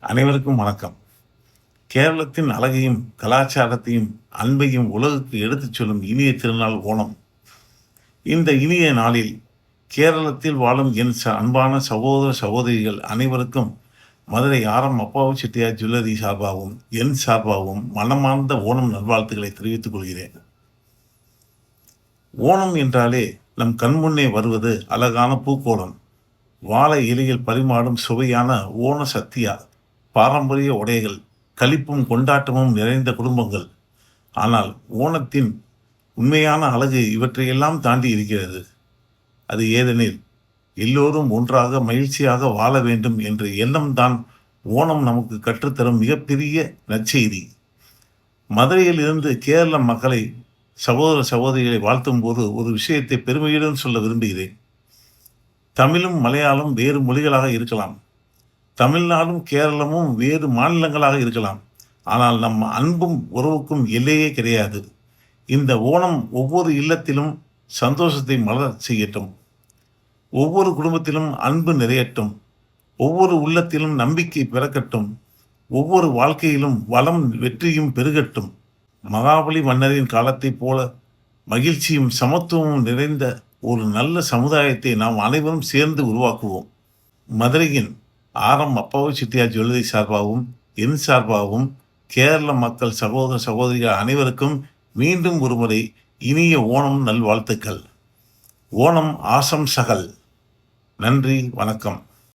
அனைவருக்கும் வணக்கம். கேரளத்தின் அழகையும் கலாச்சாரத்தையும் அன்பையும் உலகுக்கு எடுத்துச் சொல்லும் இனிய திருநாள் ஓணம். இந்த இனிய நாளில் கேரளத்தில் வாழும் என் அன்பான சகோதர சகோதரிகள் அனைவருக்கும் மதுரை ஆரம் அப்பாவு செட்டியார் ஜுவல்லரி சார்பாகவும் என் சார்பாகவும் மனமார்ந்த ஓணம் நல்வாழ்த்துக்களை தெரிவித்துக் கொள்கிறேன். ஓணம் என்றாலே நம் கண்முன்னே வருவது அழகான பூக்கோளம், வாழை இலையில் பரிமாறும் சுவையான ஓண சத்தியா, பாரம்பரிய உடைகள், களிப்பும் கொண்டாட்டமும் நிறைந்த குடும்பங்கள். ஆனால் ஓணத்தின் உண்மையான அழகு இவற்றையெல்லாம் தாண்டி இருக்கிறது. அது ஏதெனில் எல்லோரும் ஒன்றாக மகிழ்ச்சியாக வாழ வேண்டும் என்ற எண்ணம்தான் ஓணம் நமக்கு கற்றுத்தரும் மிகப்பெரிய நற்செய்தி. மதுரையில் இருந்து கேரள மக்களை, சகோதர சகோதரிகளை வாழ்த்தும் போது ஒரு விஷயத்தை பெருமையுடன் சொல்ல விரும்புகிறேன். தமிழும் மலையாளம் வேறு மொழிகளாக இருக்கலாம், தமிழ்நாடும் கேரளமும் வேறு மாநிலங்களாக இருக்கலாம். ஆனால் நம் அன்பும் உறவுக்கும் எல்லையே கிடையாது. இந்த ஓணம் ஒவ்வொரு இல்லத்திலும் சந்தோஷத்தை மலர் செய்யட்டும், ஒவ்வொரு குடும்பத்திலும் அன்பு நிறையட்டும், ஒவ்வொரு உள்ளத்திலும் நம்பிக்கை பிறக்கட்டும், ஒவ்வொரு வாழ்க்கையிலும் வளம் வெற்றியும் பெருகட்டும். மகாபலி மன்னரின் காலத்தைப் போல மகிழ்ச்சியும் சமத்துவமும் நிறைந்த ஒரு நல்ல சமுதாயத்தை நாம் அனைவரும் சேர்ந்து உருவாக்குவோம். மதுரையின் ஆரம் அப்பாவு செட்டியார் ஜுவல்லரி சார்பாகவும் என் சார்பாகவும் கேரள மக்கள் சகோதர சகோதரிகள் அனைவருக்கும் மீண்டும் ஒருமுறை இனிய ஓணம் நல்வாழ்த்துக்கள். ஓணம் ஆசம் சகல். நன்றி, வணக்கம்.